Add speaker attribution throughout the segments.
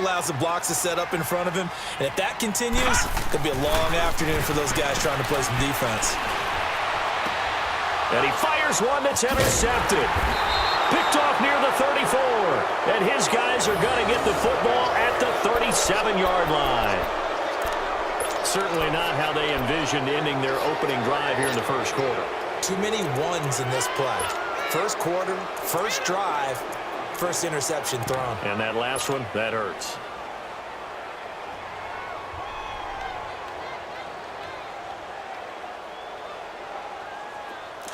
Speaker 1: allows the blocks to set up in front of him. And if that continues, it could be a long afternoon for those guys trying to play some defense.
Speaker 2: And he fires one that's intercepted. Picked off near the 34. And his guys are going to get the football at the 37-yard line. Certainly not how they envisioned ending their opening drive here in the first quarter.
Speaker 1: Too many ones in this play. First quarter, first drive, first interception thrown.
Speaker 2: And that last one, that hurts.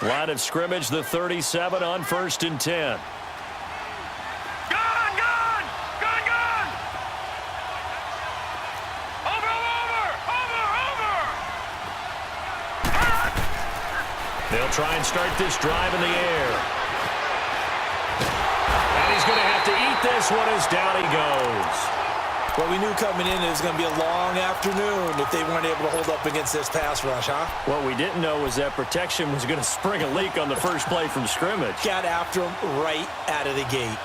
Speaker 2: Line of scrimmage, the 37 on 1st and 10. They'll try and start this drive in the air. And he's going to have to eat this one as down he goes.
Speaker 1: Well, we knew coming in it was going to be a long afternoon if they weren't able to hold up against this pass rush, huh?
Speaker 2: What we didn't know was that protection was going to spring a leak on the first play from scrimmage.
Speaker 1: Got after him right out of the gate.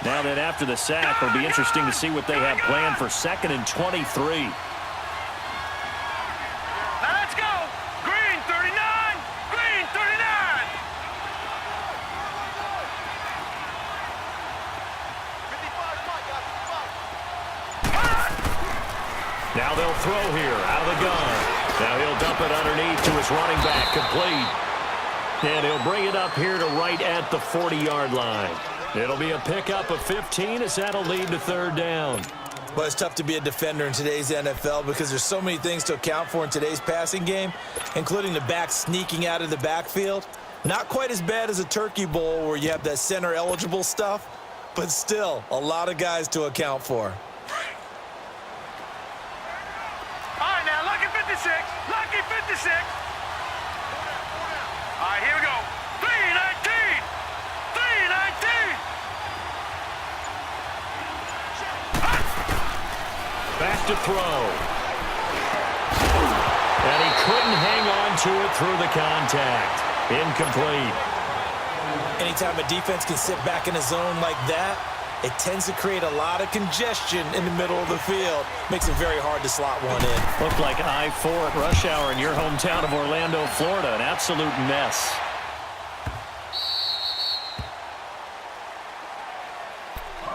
Speaker 2: Now then, after the sack, it'll be interesting to see what they have planned for 2nd and 23. Now they'll throw here out of the gun. Now he'll dump it underneath to his running back, complete. And he'll bring it up here to right at the 40-yard line. It'll be a pickup of 15 as that'll lead to 3rd down.
Speaker 1: Well, it's tough to be a defender in today's NFL because there's so many things to account for in today's passing game, including the back sneaking out of the backfield. Not quite as bad as a turkey bowl where you have that center-eligible stuff, but still a lot of guys to account for.
Speaker 3: Lucky 56. All right, here we go. 319. 319.
Speaker 2: Back to throw. And he couldn't hang on to it through the contact. Incomplete.
Speaker 1: Anytime a defense can sit back in a zone like that, it tends to create a lot of congestion in the middle of the field. Makes it very hard to slot one in.
Speaker 2: Looked like I-4 at rush hour in your hometown of Orlando, Florida. An absolute mess.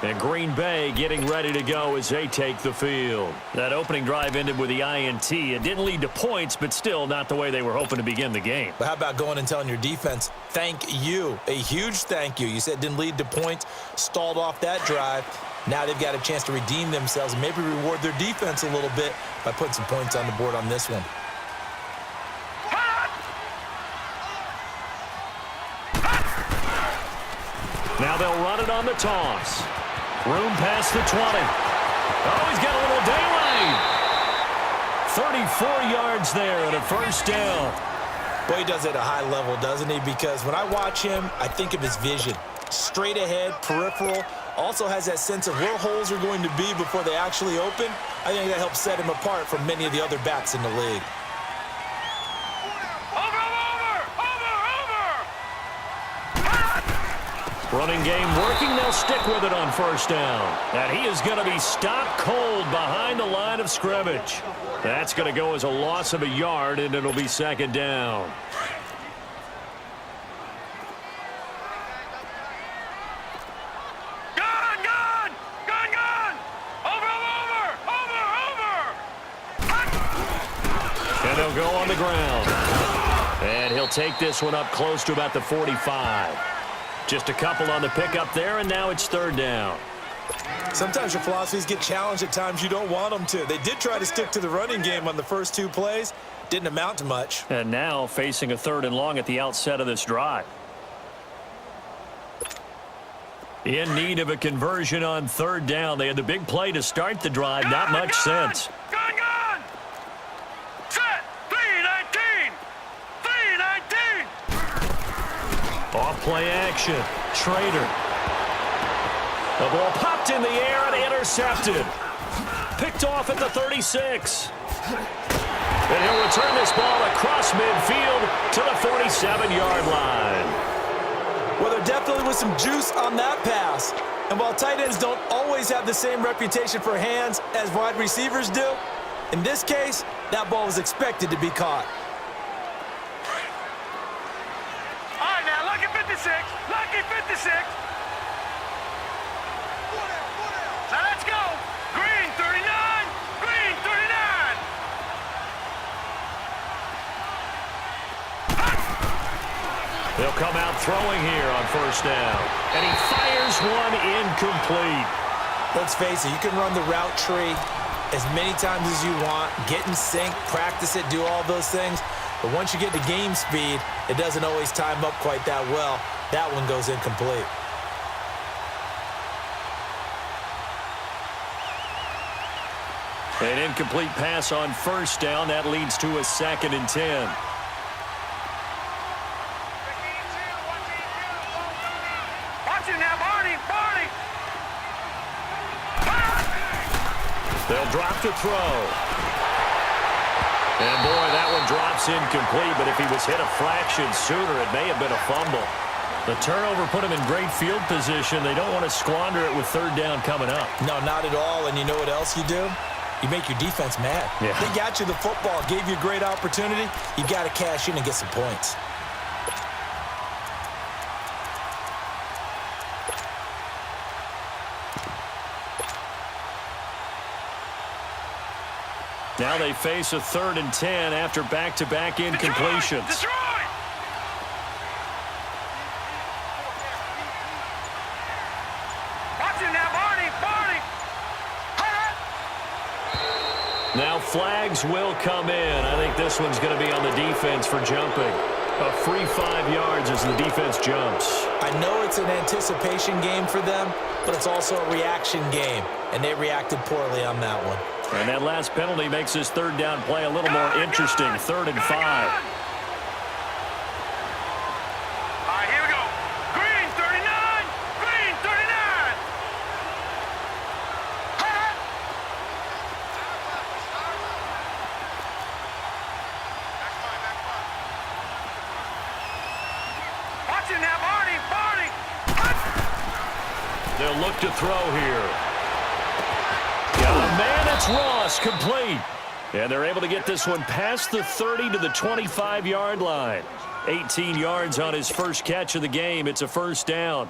Speaker 2: And Green Bay getting ready to go as they take the field. That opening drive ended with the INT. It didn't lead to points, but still not the way they were hoping to begin the game.
Speaker 1: But how about going and telling your defense, thank you, a huge thank you. You said it didn't lead to points, stalled off that drive. Now they've got a chance to redeem themselves and maybe reward their defense a little bit by putting some points on the board on this one.
Speaker 2: Now they'll run it on the toss. Room past the 20. Oh, he's got a little daylight. 34 yards there and a 1st down.
Speaker 1: Boy, he does it at a high level, doesn't he? Because when I watch him, I think of his vision. Straight ahead, peripheral. Also has that sense of where holes are going to be before they actually open. I think that helps set him apart from many of the other backs in the league.
Speaker 2: Running game working. They'll stick with it on 1st down. And he is going to be stopped cold behind the line of scrimmage. That's going to go as a loss of a yard, and it'll be 2nd down. And they'll go on the ground. And he'll take this one up close to about the 45. Just a couple on the pickup there, and now it's 3rd down.
Speaker 1: Sometimes your philosophies get challenged at times you don't want them to. They did try to stick to the running game on the first 2 plays. Didn't amount to much.
Speaker 2: And now facing a 3rd and long at the outset of this drive. In need of a conversion on 3rd down. They had the big play to start the drive. Not much sense. Off play action. Trader. The ball popped in the air and intercepted. Picked off at the 36. And he'll return this ball across midfield to the 47-yard line.
Speaker 1: Well, there definitely was some juice on that pass. And while tight ends don't always have the same reputation for hands as wide receivers do, in this case, that ball was expected to be caught.
Speaker 3: All right, now, lucky 56. Lucky 56. So let's go. Green 39. Green 39.
Speaker 2: They'll come out throwing here on first down. And he fires one incomplete.
Speaker 1: Let's face it, you can run the route tree as many times as you want, get in sync, practice it, do all those things. But once you get to game speed, it doesn't always time up quite that well. That one goes incomplete.
Speaker 2: An incomplete pass on first down. That leads to a 2nd and 10.
Speaker 3: Watch it now, Barney. Barney.
Speaker 2: They'll drop to throw. And boy, that one drops incomplete, but if he was hit a fraction sooner, it may have been a fumble. The turnover put him in great field position. They don't want to squander it with third down coming up.
Speaker 1: No, not at all. And you know what else you do? You make your defense mad.
Speaker 2: Yeah.
Speaker 1: They got you the football, gave you a great opportunity. You got to cash in and get some points.
Speaker 2: Now they face a 3rd and 10 after back-to-back incompletions.
Speaker 3: Detroit. Watch it now, Barney. Barney.
Speaker 2: Now flags will come in. I think this one's going to be on the defense for jumping. A free 5 yards as the defense jumps.
Speaker 1: I know it's an anticipation game for them, but it's also a reaction game, and they reacted poorly on that one.
Speaker 2: And that last penalty makes this third down play a little more interesting. 3rd and 5.
Speaker 3: All right, here we go. Green 39. Green 39. Watch it now, Barney. Barney.
Speaker 2: They'll look to throw here. Oh, man, it's Ross, complete. And they're able to get this one past the 30 to the 25-yard line. 18 yards on his first catch of the game. It's a first down.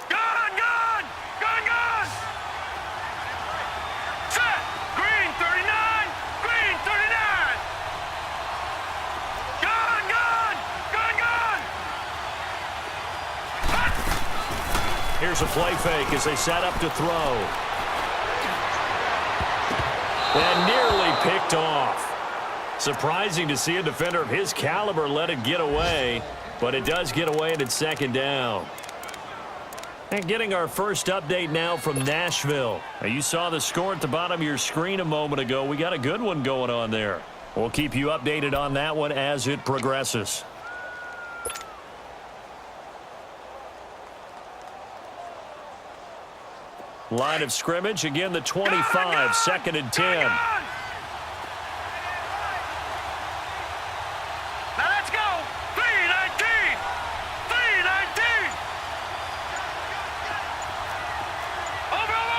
Speaker 3: Gun, gun. Gun, gun. Set. Green 39. Green 39. Gun, gun. Gun, gun.
Speaker 2: Here's a play fake as they set up to throw. And nearly picked off. Surprising to see a defender of his caliber let it get away, but it does get away and it's 2nd down. And getting our first update now from Nashville. Now, you saw the score at the bottom of your screen a moment ago. We got a good one going on there. We'll keep you updated on that one as it progresses. Line of scrimmage, again the 25, 2nd and 10.
Speaker 3: Now let's go. 319. 319. Over.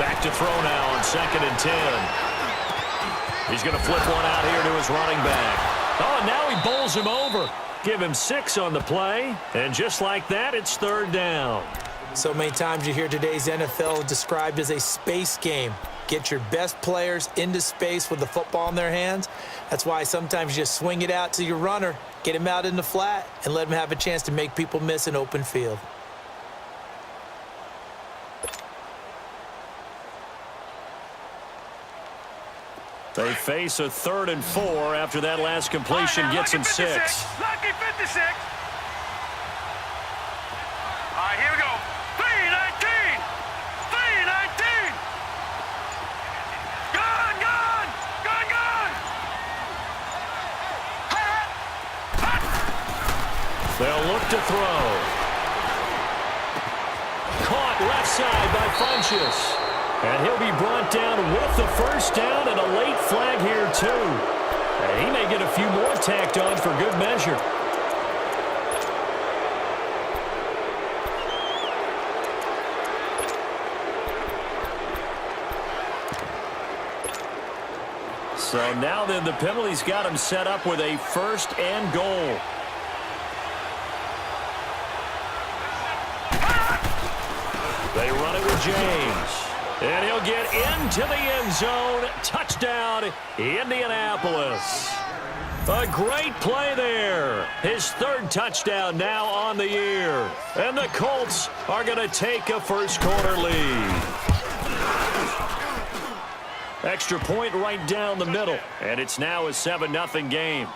Speaker 2: Back to throw now on 2nd and 10. He's going to flip one out here to his running back. Oh, now he bowls him over. Give him 6 on the play. And just like that, it's 3rd down.
Speaker 1: So many times you hear today's NFL described as a space game. Get your best players into space with the football in their hands. That's why sometimes you just swing it out to your runner, get him out in the flat, and let him have a chance to make people miss an open field.
Speaker 2: They face a 3rd and 4 after that last completion gets him 6.
Speaker 3: Lucky 56. All right, here we go. 319. 319. Gun, gun. Gun, gun.
Speaker 2: They'll look to throw. Caught left side by Funchess. And he'll be brought down with the first down and a late flag here, too. And he may get a few more tacked on for good measure. So now then the penalty's got him set up with a 1st and goal. They run it with James. And he'll get into the end zone. Touchdown, Indianapolis. A great play there. His 3rd touchdown now on the year. And the Colts are going to take a first-quarter lead. Extra point right down the middle. And it's now a 7-0 game.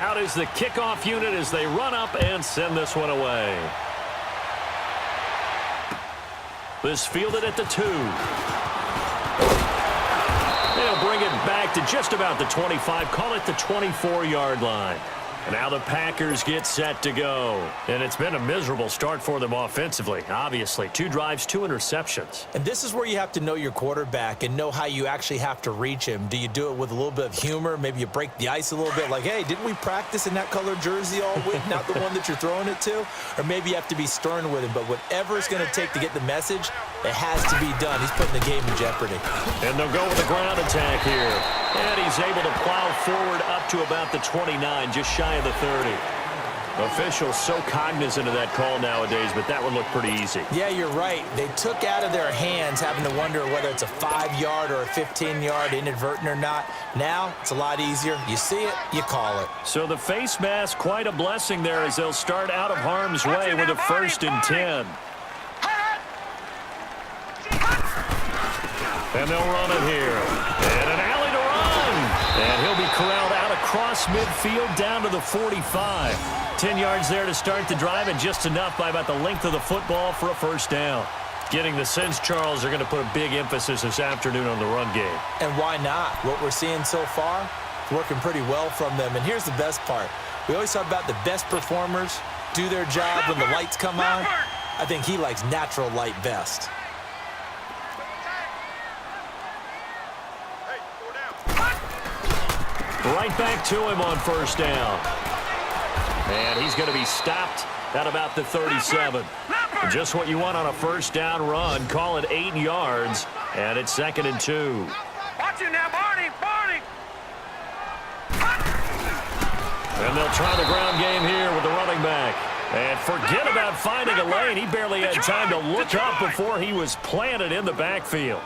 Speaker 2: Out is the kickoff unit as they run up and send this one away. This fielded at the 2. They'll bring it back to just about the 25. Call it the 24-yard line. Now the Packers get set to go. And it's been a miserable start for them offensively, obviously. 2 drives, 2 interceptions.
Speaker 1: And this is where you have to know your quarterback and know how you actually have to reach him. Do you do it with a little bit of humor? Maybe you break the ice a little bit like, hey, didn't we practice in that colored jersey all week? Not the one that you're throwing it to? Or maybe you have to be stern with him. But whatever it's going to take to get the message, it has to be done. He's putting the game in jeopardy.
Speaker 2: And they'll go with the ground attack here. And he's able to plow forward up to about the 29, just shy of the 30. Officials so cognizant of that call nowadays, but that would look pretty easy.
Speaker 1: Yeah, you're right. They took out of their hands having to wonder whether it's a 5-yard or a 15-yard, inadvertent or not. Now, it's a lot easier. You see it, you call it.
Speaker 2: So the face mask, quite a blessing there as they'll start out of harm's way with a 1st and 10. And they'll run it here. And an alley to run. And he'll be corralled out across midfield down to the 45. 10 yards there to start the drive, and just enough by about the length of the football for a 1st down. Getting the sense, Charles, they're going to put a big emphasis this afternoon on the run game.
Speaker 1: And why not? What we're seeing so far, it's working pretty well from them. And here's the best part. We always talk about the best performers do their job when the lights come on. I think he likes natural light best.
Speaker 2: Right back to him on 1st down. And he's going to be stopped at about the 37. Just what you want on a 1st down run. Call it 8 yards, and it's 2nd and 2.
Speaker 3: Watch it now, Barney, Barney.
Speaker 2: And they'll try the ground game here with the running back. And forget about finding a lane. He barely had time to look up before he was planted in the backfield.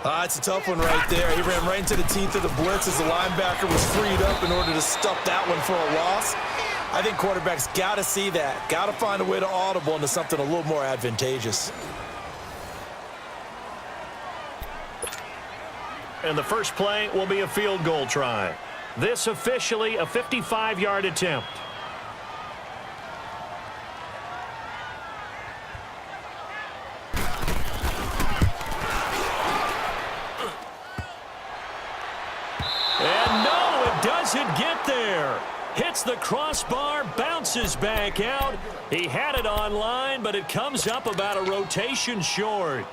Speaker 1: It's a tough one right there. He ran right into the teeth of the blitz as the linebacker was freed up in order to stuff that one for a loss. I think quarterbacks got to see that. Got to find a way to audible into something a little more advantageous.
Speaker 2: And the first play will be a field goal try. This officially a 55-yard attempt. And no, it doesn't get there. Hits the crossbar, bounces back out. He had it on line, but it comes up about a rotation short.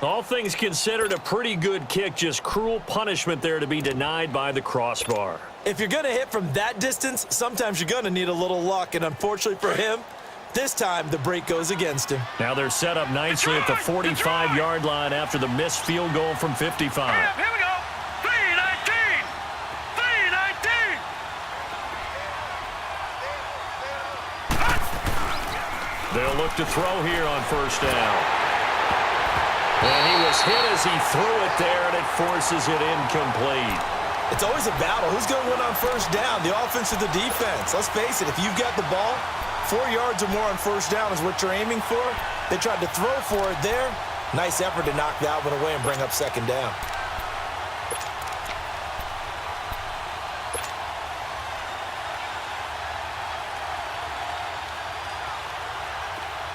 Speaker 2: All things considered, a pretty good kick, just cruel punishment there to be denied by the crossbar.
Speaker 1: If you're going to hit from that distance, sometimes you're going to need a little luck, and unfortunately for him, this time the break goes against him.
Speaker 2: Now they're set up nicely at the 45-yard line after the missed field goal from 55.
Speaker 3: Here we go. 3-19. 3-19.
Speaker 2: They'll look to throw here on 1st down. And he was hit as he threw it there, and it forces it incomplete.
Speaker 1: It's always a battle. Who's going to win on 1st down, the offense or the defense? Let's face it, if you've got the ball, 4 yards or more on 1st down is what you're aiming for. They tried to throw for it there. Nice effort to knock that one away and bring up 2nd down.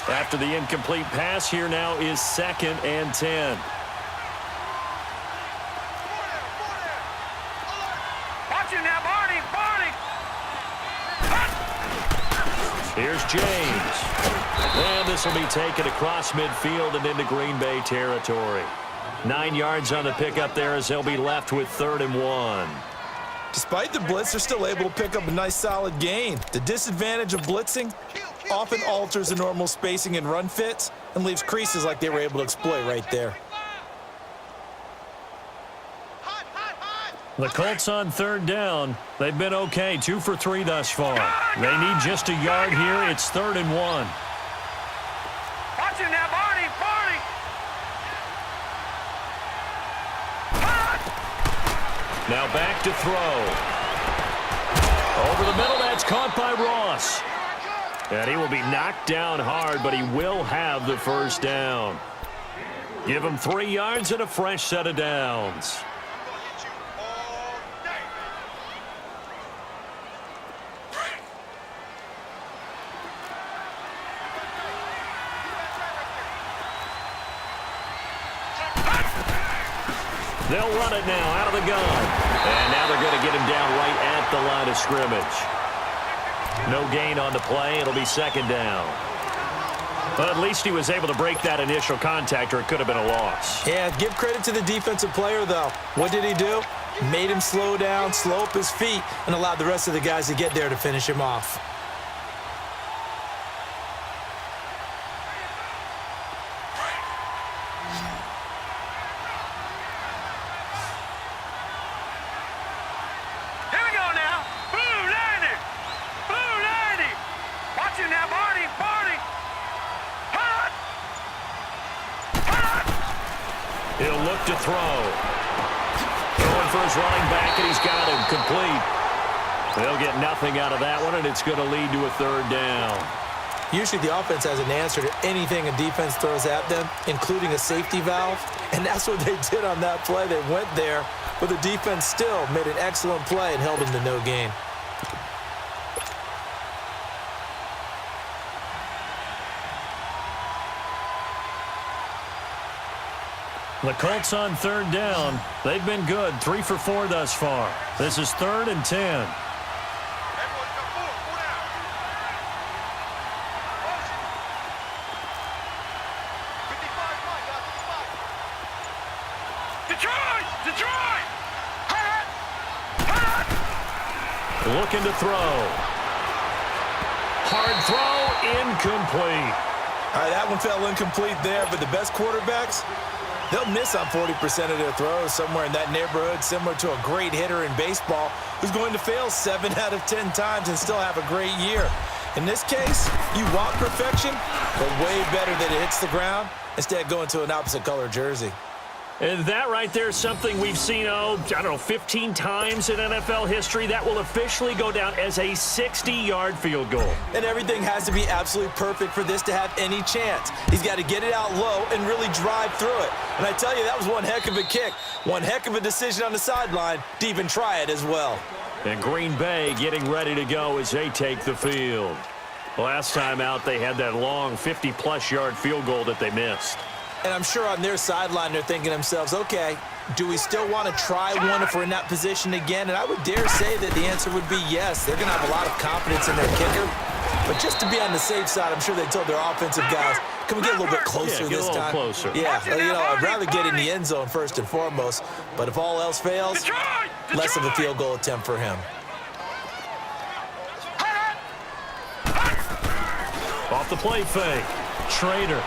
Speaker 2: After the incomplete pass, here now is 2nd and 10. Here's James. And this will be taken across midfield and into Green Bay territory. 9 yards on the pickup there as they'll be left with 3rd and 1.
Speaker 1: Despite the blitz, they're still able to pick up a nice solid gain. The disadvantage of blitzing often alters the normal spacing and run fits and leaves creases like they were able to exploit right there.
Speaker 2: The Colts on 3rd down. They've been okay, 2 for 3 thus far. They need just a yard here. It's 3rd and 1.
Speaker 3: Watch him now, Barney, Barney.
Speaker 2: Now back to throw. Over the middle, that's caught by Ross. And he will be knocked down hard, but he will have the 1st down. Give him 3 yards and a fresh set of downs. They'll run it now out of the gun. And now they're going to get him down right at the line of scrimmage. No gain on the play. It'll be 2nd down. But at least he was able to break that initial contact, or it could have been a loss.
Speaker 1: Yeah, give credit to the defensive player, though. What did he do? Made him slow down, slow up his feet, and allowed the rest of the guys to get there to finish him off.
Speaker 2: He'll look to throw. Going for his running back, and he's got him complete. They'll get nothing out of that one, and it's going to lead to a 3rd down.
Speaker 1: Usually the offense has an answer to anything a defense throws at them, including a safety valve, and that's what they did on that play. They went there, but the defense still made an excellent play and held them to no gain.
Speaker 2: The Colts on 3rd down. They've been good, 3 for 4 thus far. This is 3rd and 10.
Speaker 3: Detroit!
Speaker 2: Looking to throw. Hard throw, incomplete.
Speaker 1: All right, that one fell incomplete there, but the best quarterbacks, they'll miss on 40% of their throws, somewhere in that neighborhood, similar to a great hitter in baseball who's going to fail 7 out of 10 times and still have a great year. In this case, you want perfection, but way better that it hits the ground instead of going to an opposite color jersey.
Speaker 2: And that right there is something we've seen, 15 times in NFL history. That will officially go down as a 60-yard field goal.
Speaker 1: And everything has to be absolutely perfect for this to have any chance. He's got to get it out low and really drive through it. And I tell you, that was one heck of a kick. One heck of a decision on the sideline to even try it as well.
Speaker 2: And Green Bay getting ready to go as they take the field. Last time out, they had that long 50-plus yard field goal that they missed.
Speaker 1: And I'm sure on their sideline, they're thinking to themselves, okay, do we still want to try one if we're in that position again? And I would dare say that the answer would be yes. They're going to have a lot of confidence in their kicker. But just to be on the safe side, I'm sure they told their offensive guys, can we get a little bit closer this time?
Speaker 2: Closer.
Speaker 1: Yeah, I'd rather get in the end zone first and foremost. But if all else fails, less of a field goal attempt for him.
Speaker 2: Off the play fake. Schrader.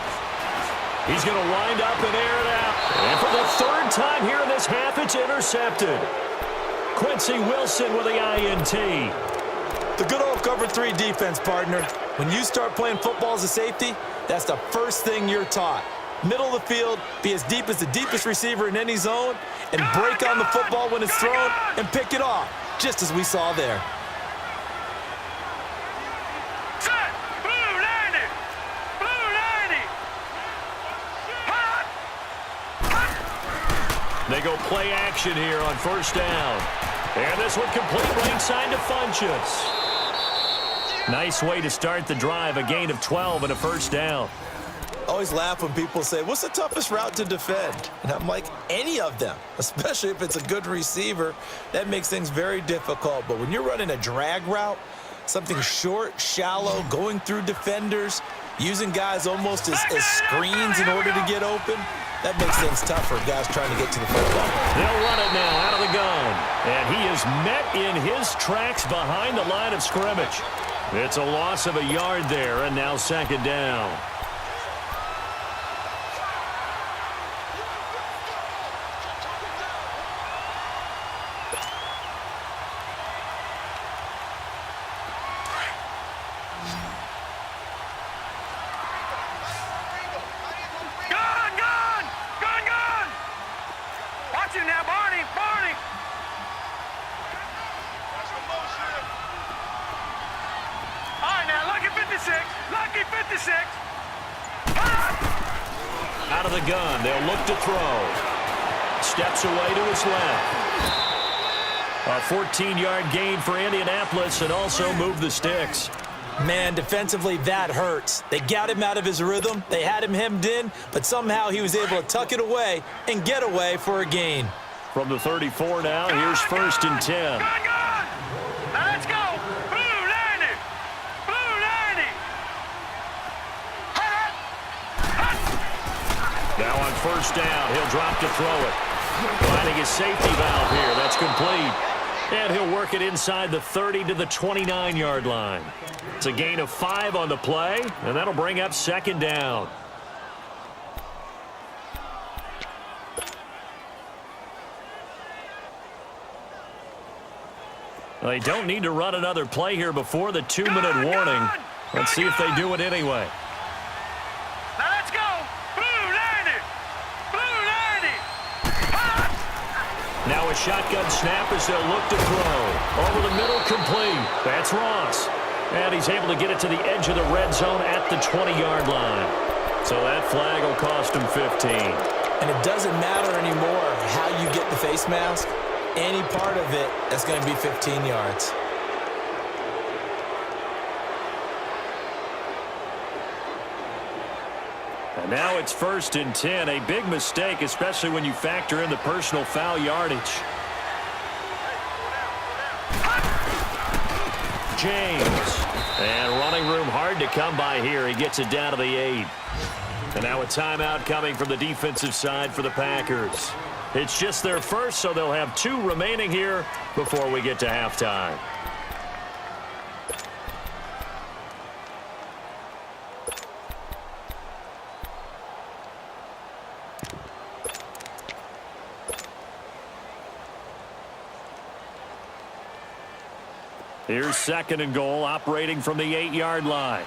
Speaker 2: He's going to wind up and air it out. And for the 3rd time here in this half, it's intercepted. Quincy Wilson with the INT.
Speaker 1: The good old cover 3 defense, partner. When you start playing football as a safety, that's the first thing you're taught. Middle of the field, be as deep as the deepest receiver in any zone, and break on the football when it's thrown and pick it off, just as we saw there.
Speaker 2: They go play action here on 1st down. And this one complete right side to Funchess. Nice way to start the drive, a gain of 12 and a 1st down.
Speaker 1: Always laugh when people say, what's the toughest route to defend? And I'm like, any of them, especially if it's a good receiver. That makes things very difficult. But when you're running a drag route, Something short, shallow, going through defenders, using guys almost as screens in order to get open. That makes things tough for guys trying to get to the football.
Speaker 2: They'll run it now out of the gun. And he is met in his tracks behind the line of scrimmage. It's a loss of a yard there, and now second down.
Speaker 3: Lucky 56.
Speaker 2: Out of the gun, they'll look to throw. Steps away to his left. A 14-yard gain for Indianapolis and also move the sticks.
Speaker 1: Man, defensively, that hurts. They got him out of his rhythm. They had him hemmed in, but somehow he was able to tuck it away and get away for a gain.
Speaker 2: From the 34 now, here's first and 10.
Speaker 3: Now let's go. Blue 90. Blue 90.
Speaker 2: Now on first down, he'll drop to throw it. Finding his safety valve here. That's complete. And he'll work it inside the 30 to the 29-yard line. It's a gain of 5 on the play, and that'll bring up second down. They don't need to run another play here before the 2-minute warning. Let's see if they do it anyway.
Speaker 3: Now let's go. Blue 90. Blue 90.
Speaker 2: Now a shotgun snap as they'll look to throw. Over the middle, complete. That's Ross. And he's able to get it to the edge of the red zone at the 20-yard line. So that flag will cost him 15.
Speaker 1: And it doesn't matter anymore how you get the face mask. Any part of it, that's going to be 15 yards.
Speaker 2: And now it's first and 10. A big mistake, especially when you factor in the personal foul yardage. James. And running room hard to come by here. He gets it down to the 8. And now a timeout coming from the defensive side for the Packers. It's just their first, so they'll have 2 remaining here before we get to halftime. Here's second and goal, operating from the 8-yard line.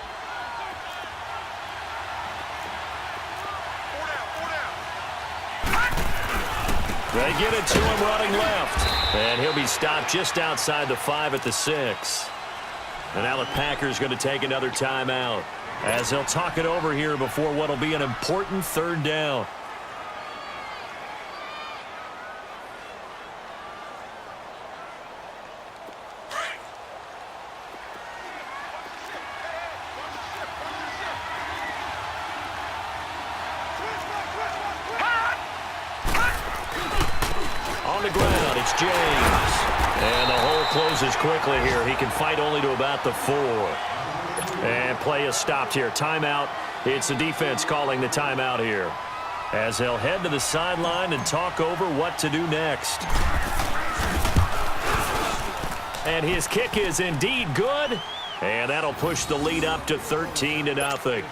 Speaker 2: They get it to him running left. And he'll be stopped just outside the 5 at the 6. And now the Packers going to take another timeout as they'll talk it over here before what will be an important third down. James. And the hole closes quickly here. He can fight only to about the 4. And play is stopped here. Timeout. It's the defense calling the timeout here as they'll head to the sideline and talk over what to do next. And his kick is indeed good. And that'll push the lead up to 13-0.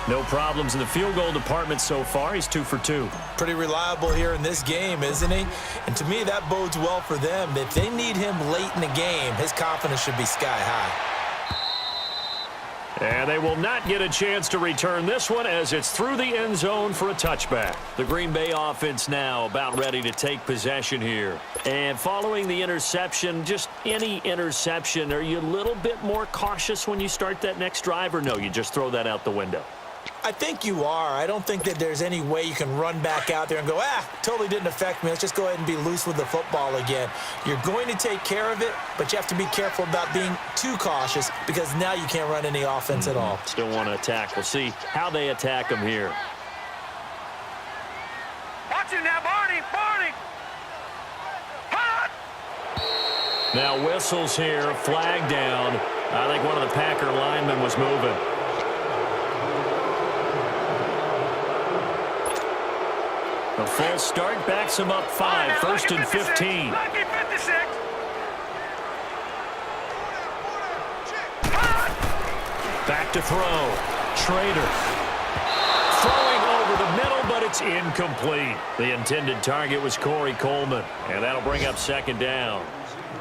Speaker 2: No problems in the field goal department so far. He's 2 for 2.
Speaker 1: Pretty reliable here in this game, isn't he? And to me, that bodes well for them. If they need him late in the game, his confidence should be sky high.
Speaker 2: And they will not get a chance to return this one as it's through the end zone for a touchback. The Green Bay offense now about ready to take possession here. And following the interception, just any interception, are you a little bit more cautious when you start that next drive, or no, you just throw that out the window?
Speaker 1: I think you are. I don't think that there's any way you can run back out there and go, totally didn't affect me. Let's just go ahead and be loose with the football again. You're going to take care of it, but you have to be careful about being too cautious because now you can't run any offense at all.
Speaker 2: Still want to attack. We'll see how they attack them here.
Speaker 3: Watch him now, Barney. Barney.
Speaker 2: Now whistles here, flag down. I think one of the Packer linemen was moving. A full start backs him up 5, first and 15.
Speaker 3: Lucky 56.
Speaker 2: Back to throw. Trader. Throwing over the middle, but it's incomplete. The intended target was Corey Coleman, and that'll bring up second down.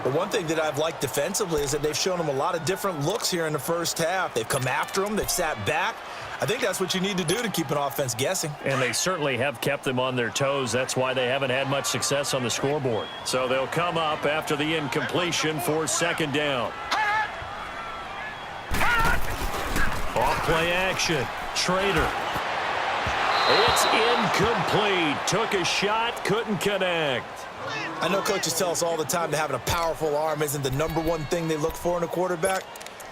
Speaker 1: But one thing that I've liked defensively is that they've shown them a lot of different looks here in the first half. They've come after them. They've sat back. I think that's what you need to do to keep an offense guessing.
Speaker 2: And they certainly have kept them on their toes. That's why they haven't had much success on the scoreboard. So they'll come up after the incompletion for second down. Off play action. Trader. It's incomplete. Took a shot, couldn't connect.
Speaker 1: I know coaches tell us all the time that having a powerful arm isn't the #1 thing they look for in a quarterback.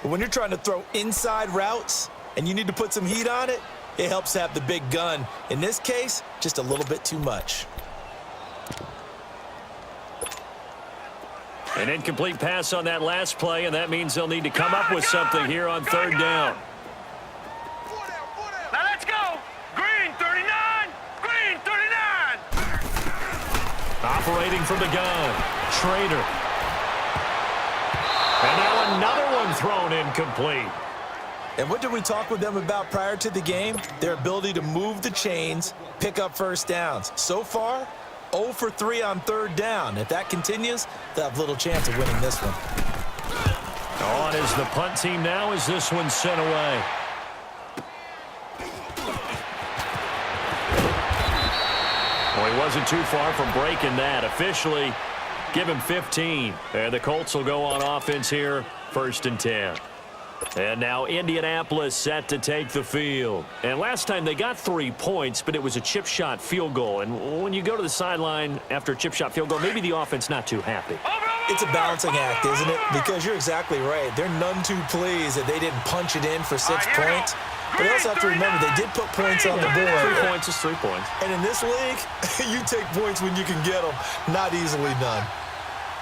Speaker 1: But when you're trying to throw inside routes and you need to put some heat on it, it helps to have the big gun. In this case, just a little bit too much.
Speaker 2: An incomplete pass on that last play, and that means they'll need to come up with something here on third down.
Speaker 3: Now let's go. Green 39. Green 39.
Speaker 2: Operating from the gun. Trader. And now another one thrown incomplete.
Speaker 1: And what did we talk with them about prior to the game? Their ability to move the chains, pick up first downs. So far, 0 for 3 on third down. If that continues, they'll have little chance of winning this one.
Speaker 2: On is the punt team now as this one's sent away. Well, he wasn't too far from breaking that. Officially, give him 15. And the Colts will go on offense here, first and 10. And now Indianapolis set to take the field. And last time they got 3 points, but it was a chip shot field goal. And when you go to the sideline after a chip shot field goal, maybe the offense not too happy.
Speaker 1: It's a balancing act, isn't it? Because you're exactly right. They're none too pleased that they didn't punch it in for 6 points. But they also have to remember they did put points on the board.
Speaker 2: 3 points is 3 points.
Speaker 1: And in this league, you take points when you can get them. Not easily done.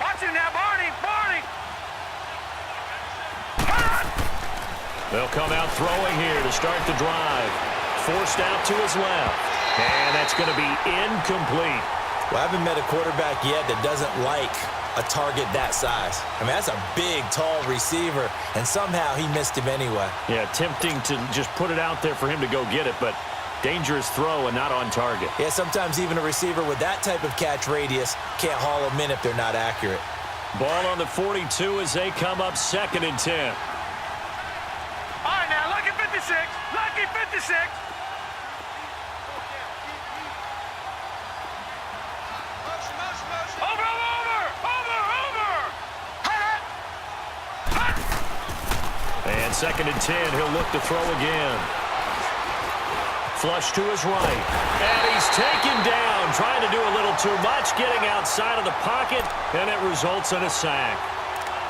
Speaker 3: Watch him now, Barney. Barney.
Speaker 2: They'll come out throwing here to start the drive. Forced out to his left. And that's going to be incomplete.
Speaker 1: Well, I haven't met a quarterback yet that doesn't like a target that size. I mean, that's a big, tall receiver, and somehow he missed him anyway.
Speaker 2: Yeah, tempting to just put it out there for him to go get it, but dangerous throw and not on target.
Speaker 1: Yeah, sometimes even a receiver with that type of catch radius can't haul them in if they're not accurate.
Speaker 2: Ball on the 42 as they come up second and 10.
Speaker 3: All right, now, lucky 56. Lucky 56.
Speaker 2: And second and 10, he'll look to throw again. Flush to his right. And he's taken down, trying to do a little too much, getting outside of the pocket, and it results in a sack.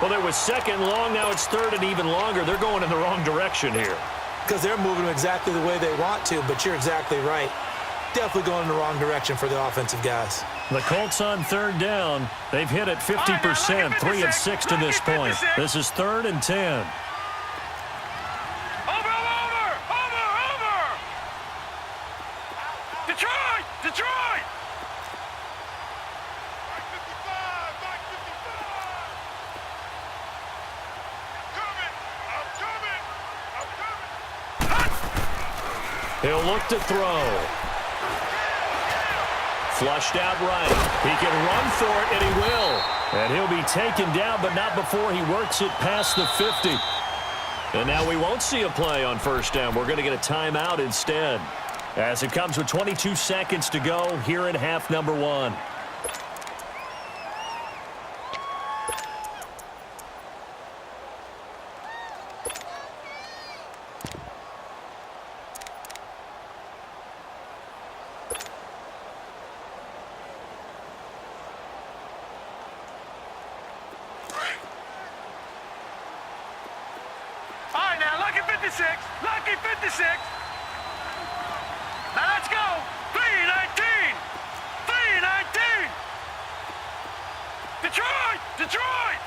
Speaker 2: Well, there was second long, now it's third and even longer. They're going in the wrong direction here.
Speaker 1: Because they're moving exactly the way they want to, but you're exactly right. Definitely going in the wrong direction for the offensive guys.
Speaker 2: The Colts on third down. They've hit it 50%, 3 of 6 to this point. This is third and 10.
Speaker 3: Detroit!
Speaker 2: He'll look to throw. Flushed out right. He can run for it, and he will. And he'll be taken down, but not before he works it past the 50. And now we won't see a play on first down. We're going to get a timeout instead. As it comes with 22 seconds to go here in half number 1.
Speaker 3: All right, now, lucky 56. Lucky 56. Now let's go. 319. 319. Detroit. Detroit.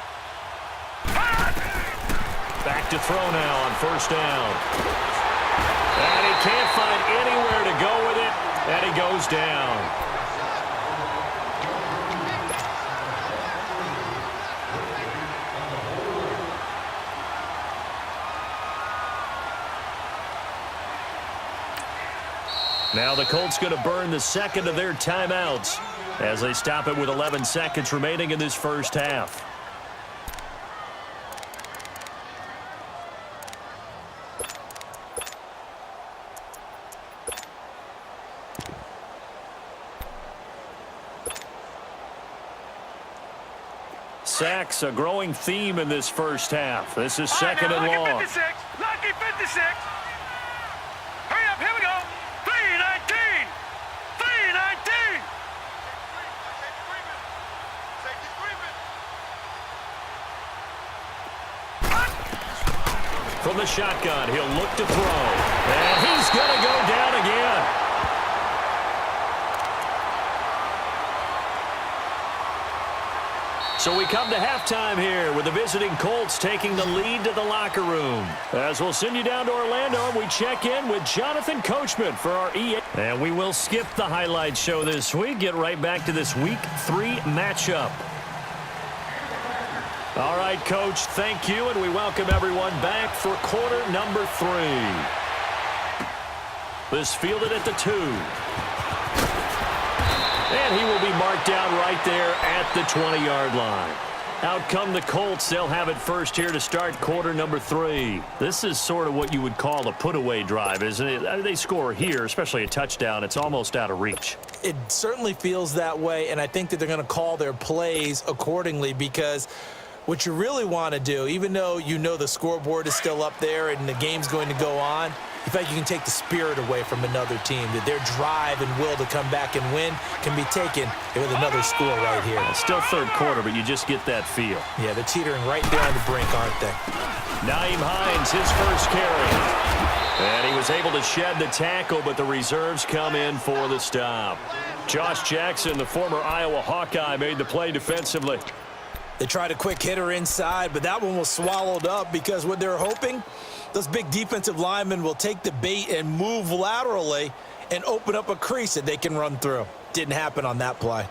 Speaker 2: back to throw now on first down. And he can't find anywhere to go with it, and he goes down. Now the Colts going to burn the second of their timeouts as they stop it with 11 seconds remaining in this first half. Sacks, a growing theme in this first half. This is second and long.
Speaker 3: 56. Lucky 56. Hurry up, here we go. 3-19. 3-19.
Speaker 2: From the shotgun, he'll look to throw. And he's going to go down again. So we come to halftime here with the visiting Colts taking the lead to the locker room. As we'll send you down to Orlando, we check in with Jonathan Coachman for our EA. And we will skip the highlight show this week. Get right back to this Week 3 matchup. All right, Coach, thank you, and we welcome everyone back for quarter number 3. This fielded at the 2. And he will be marked down right there at the 20-yard line. Out come the Colts. They'll have it first here to start quarter number 3. This is sort of what you would call a put-away drive, isn't it? They score here, especially a touchdown. It's almost out of reach.
Speaker 1: It certainly feels that way, and I think that they're going to call their plays accordingly because what you really want to do, even though you know the scoreboard is still up there and the game's going to go on, you feel like you can take the spirit away from another team, that their drive and will to come back and win can be taken with another score right here.
Speaker 2: It's still third quarter, but you just get that feel.
Speaker 1: Yeah, they're teetering right there on the brink, aren't they?
Speaker 2: Nyheim Hines, his first carry. And he was able to shed the tackle, but the reserves come in for the stop. Josh Jackson, the former Iowa Hawkeye, made the play defensively.
Speaker 1: They tried a quick hitter inside, but that one was swallowed up because what they're hoping, those big defensive linemen will take the bait and move laterally and open up a crease that they can run through. Didn't happen on that play.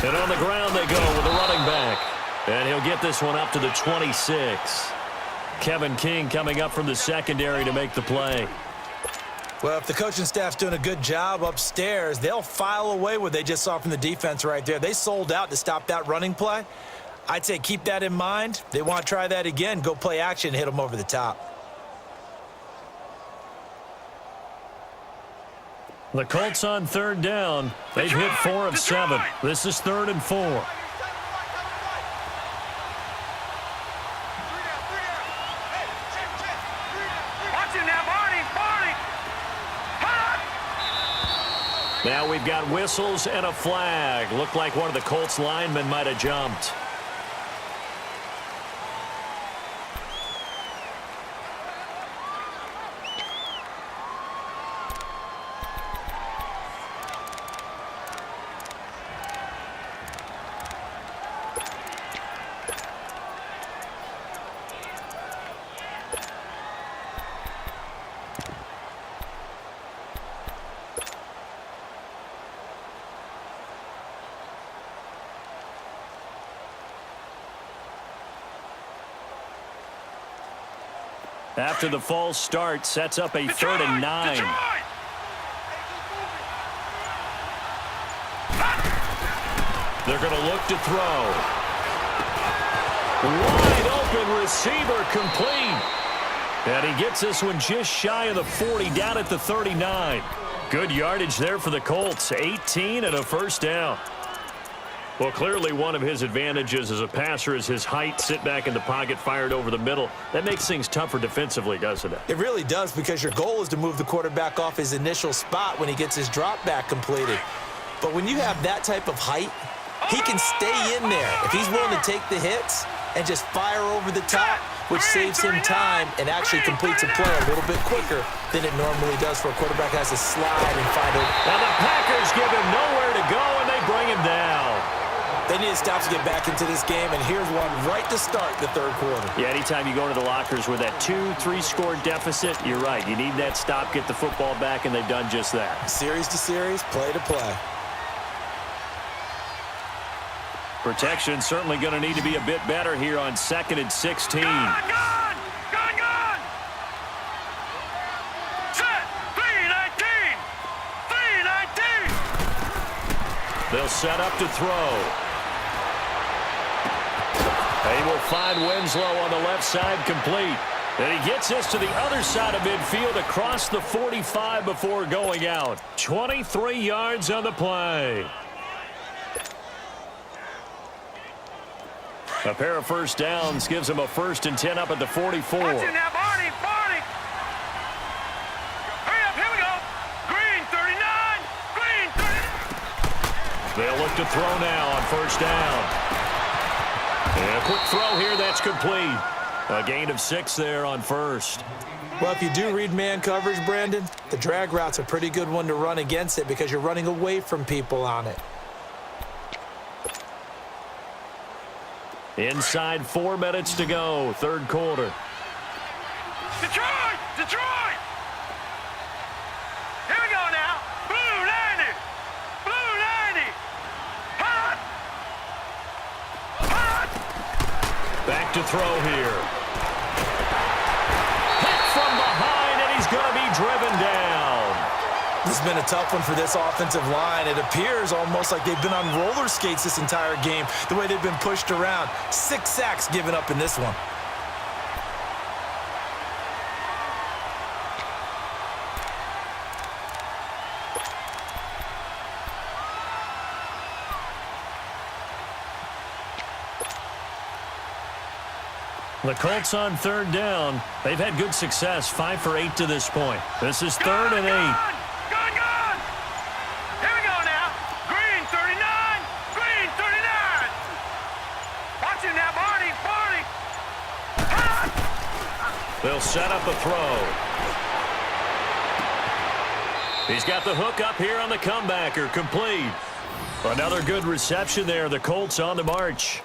Speaker 2: And on the ground they go with the running back. And he'll get this one up to the 26. Kevin King coming up from the secondary to make the play.
Speaker 1: Well, if the coaching staff's doing a good job upstairs, they'll file away what they just saw from the defense right there. They sold out to stop that running play. I'd say keep that in mind. They want to try that again, go play action, hit them over the top.
Speaker 2: The Colts on third down. They've hit 4 of 7. This is 3rd and 4. Now we've got whistles and a flag. Looked like one of the Colts linemen might have jumped. After the false start, sets up a 3rd and 9. They're going to look to throw. Wide open receiver complete. And he gets this one just shy of the 40, down at the 39. Good yardage there for the Colts. 18 and a first down. Well, clearly one of his advantages as a passer is his height. Sit back in the pocket, fired over the middle. That makes things tougher defensively, doesn't it?
Speaker 1: It really does, because your goal is to move the quarterback off his initial spot when he gets his drop back completed. But when you have that type of height, he can stay in there. If he's willing to take the hits and just fire over the top, which saves him time and actually completes a play a little bit quicker than it normally does for a quarterback who has to slide and find it.
Speaker 2: Now the Packers give him nowhere to go, and they bring him down.
Speaker 1: They need to stop to get back into this game, and here's one right to start the third quarter.
Speaker 2: Yeah, anytime you go into the lockers with that 2-3 score deficit, you're right. You need that stop, get the football back, and they've done just that.
Speaker 1: Series to series, play to play.
Speaker 2: Protection certainly going to need to be a bit better here on 2nd and 16.
Speaker 3: Gun! Set! 3-19! 3-19!
Speaker 2: They'll set up to throw. They will find Winslow on the left side, complete. And he gets this to the other side of midfield across the 45 before going out. 23 yards on the play. A pair of first downs gives him a 1st and 10 up at the 44.
Speaker 3: Watch it now, Barney! Hurry up, here we go! Green, 39! Green, 30!
Speaker 2: They'll look to throw now on 1st down. And a quick throw here, that's complete. A gain of 6 there on 1st.
Speaker 1: Well, if you do read man coverage, Brandon, the drag route's a pretty good one to run against it because you're running away from people on it.
Speaker 2: Inside 4 minutes to go, third quarter.
Speaker 3: Detroit! Detroit! Here we go now! Blue 90! Blue 90! Hot! Hot!
Speaker 2: Back to throw here. Hit from behind, and he's going to be driven down.
Speaker 1: This has been a tough one for this offensive line. It appears almost like they've been on roller skates this entire game, the way they've been pushed around. 6 sacks given up in this one.
Speaker 2: The Colts on 3rd down. They've had good success, 5 for 8 to this point. This is 3rd and 8.
Speaker 3: Gun! Here we go now! Green, 39! Green, 39! Watch it now, Barney! Hot!
Speaker 2: They'll set up a throw. He's got the hook up here on the comebacker, complete. Another good reception there. The Colts on the march.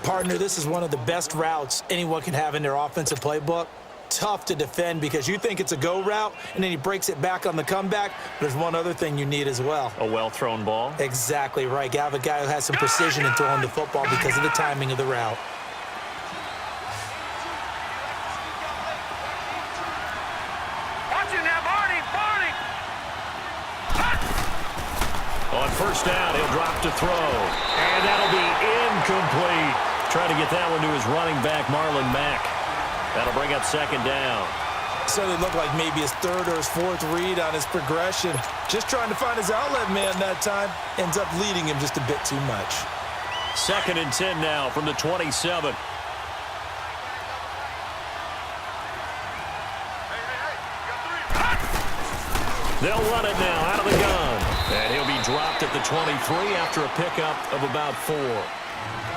Speaker 1: Partner, this is one of the best routes anyone can have in their offensive playbook. Tough to defend because you think it's a go route, and then he breaks it back on the comeback. There's one other thing you need as well.
Speaker 2: A well-thrown ball.
Speaker 1: Exactly right. You have a guy who has some precision in throwing the football because of the timing of the route.
Speaker 3: Watch it now, Barney! Hot!
Speaker 2: On 1st down, he'll drop to throw. And that'll be incomplete. Trying to get that one to his running back, Marlon Mack. That'll bring up 2nd down.
Speaker 1: So it looked like maybe his 3rd or his 4th read on his progression. Just trying to find his outlet man that time. Ends up leading him just a bit too much.
Speaker 2: 2nd and 10 now from the 27. They'll run it now out of the gun. And he'll be dropped at the 23 after a pickup of about 4.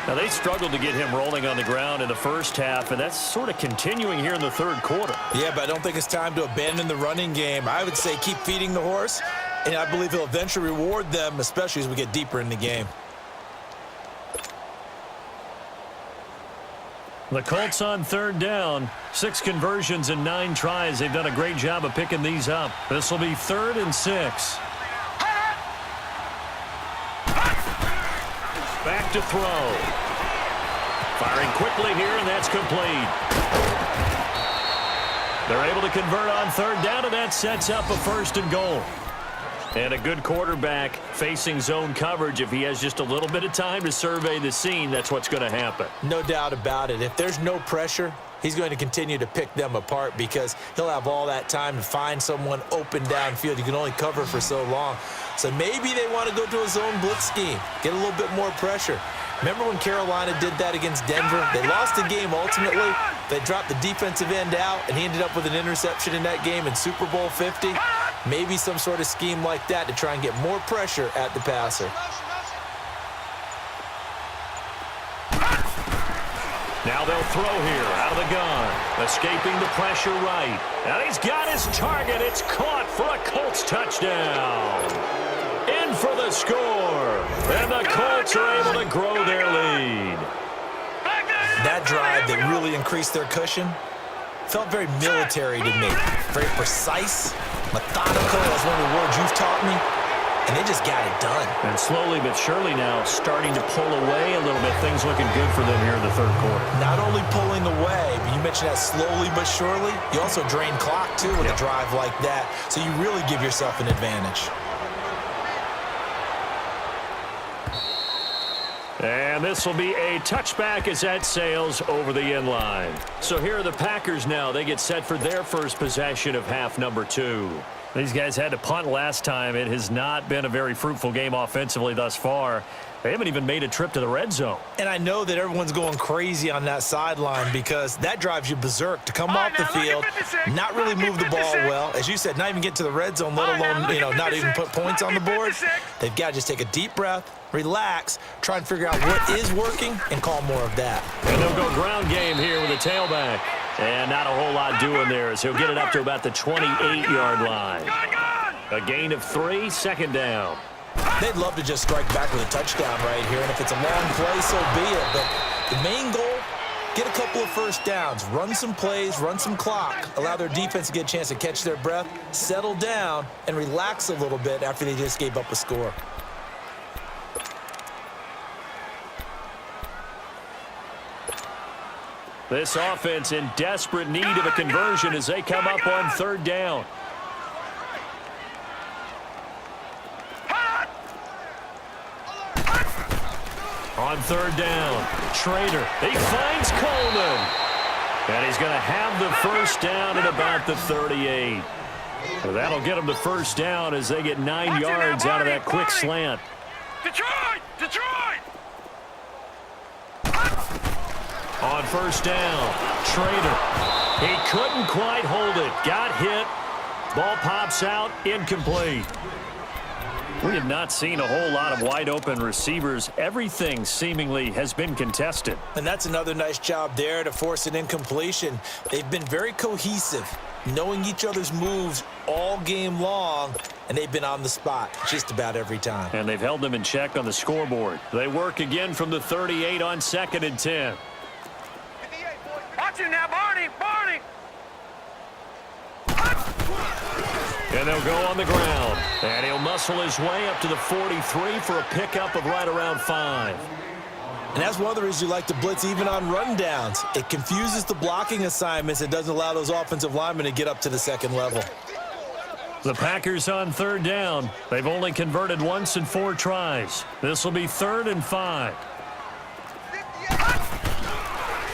Speaker 2: Now, they struggled to get him rolling on the ground in the first half, and that's sort of continuing here in the third quarter.
Speaker 1: Yeah, but I don't think it's time to abandon the running game. I would say keep feeding the horse, and I believe he'll eventually reward them, especially as we get deeper in the game.
Speaker 2: The Colts on 3rd down. 6 conversions and 9 tries. They've done a great job of picking these up. This will be 3rd and 6. Back to throw. Firing quickly here, and that's complete. They're able to convert on 3rd down, and that sets up a 1st and goal. And a good quarterback facing zone coverage. If he has just a little bit of time to survey the scene, that's what's going to happen.
Speaker 1: No doubt about it. If there's no pressure, he's going to continue to pick them apart because he'll have all that time to find someone open downfield. You can only cover for so long. So maybe they want to go to a zone blitz scheme, get a little bit more pressure. Remember when Carolina did that against Denver? They lost the game ultimately. They dropped the defensive end out, and he ended up with an interception in that game in Super Bowl 50. Maybe some sort of scheme like that to try and get more pressure at the passer.
Speaker 2: Now they'll throw here out of the gun. Escaping the pressure right. And he's got his target. It's caught for a Colts touchdown. In for the score. And the Colts are able to grow their lead.
Speaker 1: That drive that really increased their cushion felt very military to me. Very precise, methodical. That's one of the words you've taught me. And they just got it done.
Speaker 2: And slowly but surely now starting to pull away a little bit. Things looking good for them here in the third quarter.
Speaker 1: Not only pulling away, but you mentioned that slowly but surely. You also drain clock, too, with a drive like that. So you really give yourself an advantage.
Speaker 2: And this will be a touchback as that sails over the end line. So here are the Packers now. They get set for their first possession of half number 2. These guys had to punt last time. It has not been a very fruitful game offensively thus far. They haven't even made a trip to the red zone.
Speaker 1: And I know that everyone's going crazy on that sideline because that drives you berserk to come off the field, not really move the ball well. As you said, not even get to the red zone, let alone, not even put points on the board. They've got to just take a deep breath, relax, try and figure out what is working, and call more of that.
Speaker 2: And they'll go ground game here with a tailback. And not a whole lot doing there as he'll get it up to about the 28-yard line. A gain of 3, second down.
Speaker 1: They'd love to just strike back with a touchdown right here, and if it's a long play, so be it. But the main goal, get a couple of first downs, run some plays, run some clock, allow their defense to get a chance to catch their breath, settle down, and relax a little bit after they just gave up a score.
Speaker 2: This offense in desperate need of a conversion as they come up on third down. On third down, Trader, he finds Coleman. And he's going to have the first down at about the 38. So that'll get them the first down as they get 9 yards out of that quick slant.
Speaker 3: Detroit! Detroit!
Speaker 2: On first down, Trader. He couldn't quite hold it. Got hit. Ball pops out, incomplete. We have not seen a whole lot of wide-open receivers. Everything seemingly has been contested.
Speaker 1: And that's another nice job there to force an incompletion. They've been very cohesive, knowing each other's moves all game long, and they've been on the spot just about every time.
Speaker 2: And they've held them in check on the scoreboard. They work again from the 38 on 2nd and 10.
Speaker 3: Watch him now, Barney! Barney!
Speaker 2: And they'll go on the ground. And he'll muscle his way up to the 43 for a pickup of right around 5.
Speaker 1: And that's one of the reasons you like to blitz even on rundowns. It confuses the blocking assignments. It doesn't allow those offensive linemen to get up to the second level.
Speaker 2: The Packers on third down. They've only converted once in 4 tries. This will be 3rd and 5.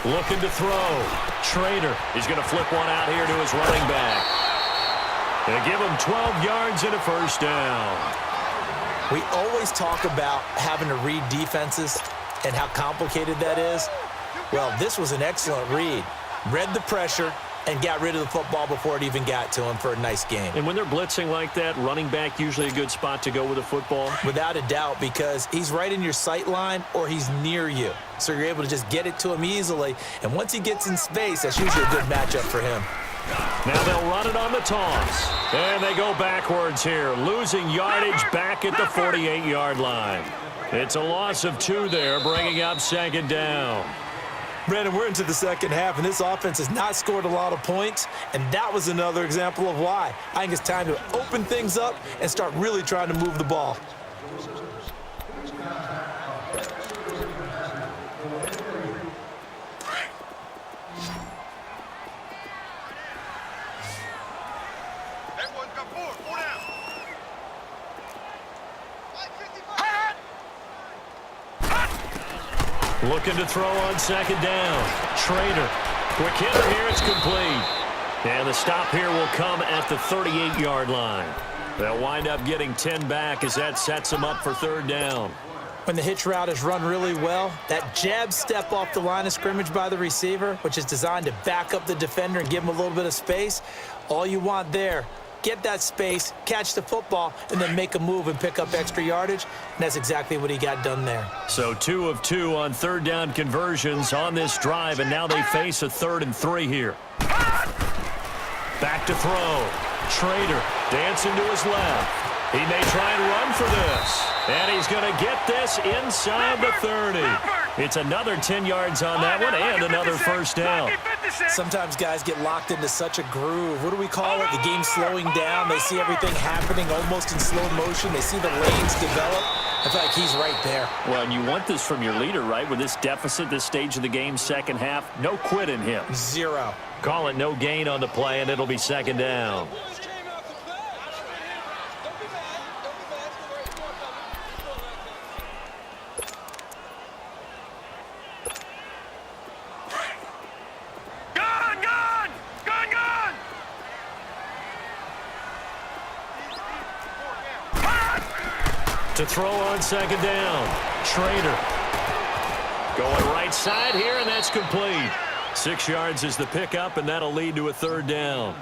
Speaker 2: Looking to throw. Trader. He's going to flip one out here to his running back. They give him 12 yards and a first down.
Speaker 1: We always talk about having to read defenses and how complicated that is. Well, this was an excellent read. Read the pressure and got rid of the football before it even got to him for a nice game.
Speaker 2: And when they're blitzing like that, running back usually a good spot to go with the football?
Speaker 1: Without a doubt, because he's right in your sight line or he's near you. So you're able to just get it to him easily. And once he gets in space, that's usually a good matchup for him.
Speaker 2: Now they'll run it on the toss. And they go backwards here, losing yardage back at the 48-yard line. It's a loss of 2 there, bringing up 2nd down.
Speaker 1: Brandon, we're into the second half, and this offense has not scored a lot of points, and that was another example of why. I think it's time to open things up and start really trying to move the ball.
Speaker 2: Looking to throw on 2nd down. Trader. Quick hitter here, it's complete. And the stop here will come at the 38-yard line. They'll wind up getting 10 back as that sets them up for third down.
Speaker 1: When the hitch route is run really well, that jab step off the line of scrimmage by the receiver, which is designed to back up the defender and give him a little bit of space, all you want there, get that space, catch the football, and then make a move and pick up extra yardage, and that's exactly what he got done there.
Speaker 2: So 2 of 2 on third down conversions on this drive, and now they face a 3rd and 3 here. Back to throw. Trader dancing to his left. He may try and run for this. And he's going to get this inside the 30. It's another 10 yards on that one and another first down.
Speaker 1: Sometimes guys get locked into such a groove. What do we call it? The game slowing down. They see everything happening almost in slow motion. They see the lanes develop. I feel like he's right there.
Speaker 2: Well, and you want this from your leader, right? With this deficit, this stage of the game, second half, no quit in him.
Speaker 1: 0.
Speaker 2: Call it no gain on the play, and it'll be second down. To throw on second down. Trader. Going right side here, and that's complete. 6 yards is the pickup, and that'll lead to a third down.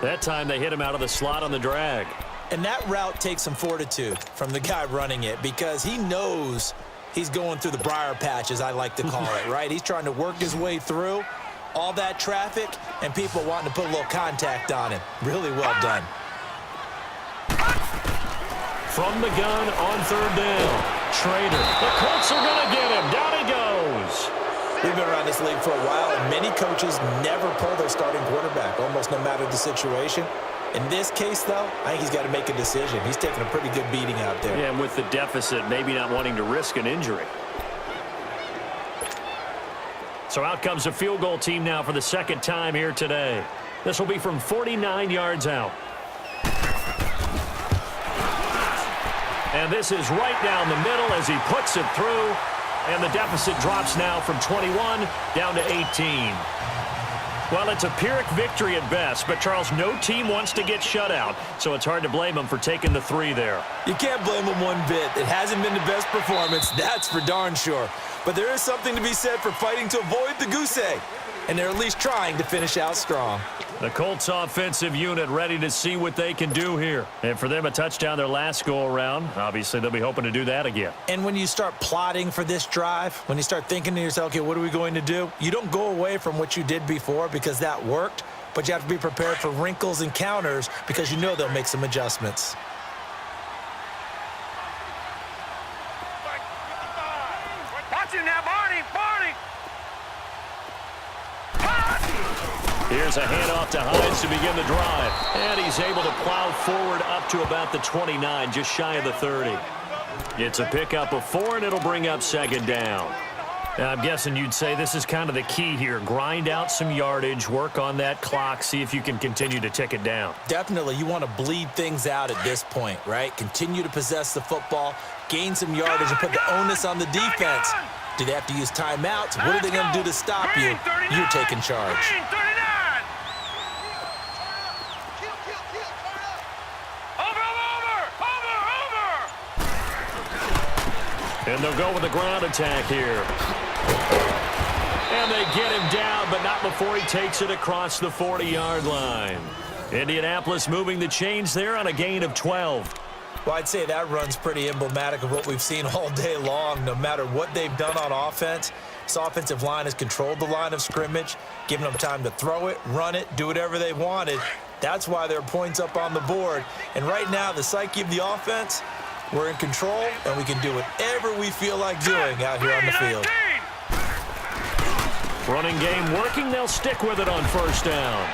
Speaker 2: That time they hit him out of the slot on the drag.
Speaker 1: And that route takes some fortitude from the guy running it because he knows he's going through the briar patch, as I like to call it, right? He's trying to work his way through all that traffic and people wanting to put a little contact on him. Really well done.
Speaker 2: From the gun on third down. Trader. The Colts are going to get him. Down he goes.
Speaker 1: We've been around this league for a while, and many coaches never pull their starting quarterback, almost no matter the situation. In this case, though, I think he's got to make a decision. He's taking a pretty good beating out there.
Speaker 2: Yeah, and with the deficit, maybe not wanting to risk an injury. So out comes a field goal team now for the second time here today. This will be from 49 yards out. And this is right down the middle as he puts it through. And the deficit drops now from 21 down to 18. Well, it's a Pyrrhic victory at best, but, Charles, no team wants to get shut out, so it's hard to blame them for taking the 3 there.
Speaker 1: You can't blame them one bit. It hasn't been the best performance, that's for darn sure. But there is something to be said for fighting to avoid the goose egg, and they're at least trying to finish out strong.
Speaker 2: The Colts offensive unit ready to see what they can do here. And for them, a touchdown their last go-around. Obviously, they'll be hoping to do that again.
Speaker 1: And when you start plotting for this drive, when you start thinking to yourself, okay, what are we going to do? You don't go away from what you did before because that worked, but you have to be prepared for wrinkles and counters because you know they'll make some adjustments.
Speaker 3: Watch him now, Barney!
Speaker 2: Here's a handoff to Hines to begin the drive. And he's able to plow forward up to about the 29, just shy of the 30. It's a pickup of 4, and it'll bring up second down. Now, I'm guessing you'd say this is kind of the key here. Grind out some yardage, work on that clock, see if you can continue to tick it down.
Speaker 1: Definitely, you want to bleed things out at this point, right? Continue to possess the football, gain some yardage, and put the onus on the defense. Do they have to use timeouts? What are they going to do to stop you? You're taking charge.
Speaker 2: And they'll go with the ground attack here. And they get him down, but not before he takes it across the 40-yard line. Indianapolis moving the chains there on a gain of 12.
Speaker 1: Well, I'd say that run's pretty emblematic of what we've seen all day long. No matter what they've done on offense, this offensive line has controlled the line of scrimmage, giving them time to throw it, run it, do whatever they wanted. That's why there are points up on the board. And right now, the psyche of the offense, we're in control, and we can do whatever we feel like doing out here on the field.
Speaker 2: Running game working. They'll stick with it on first down.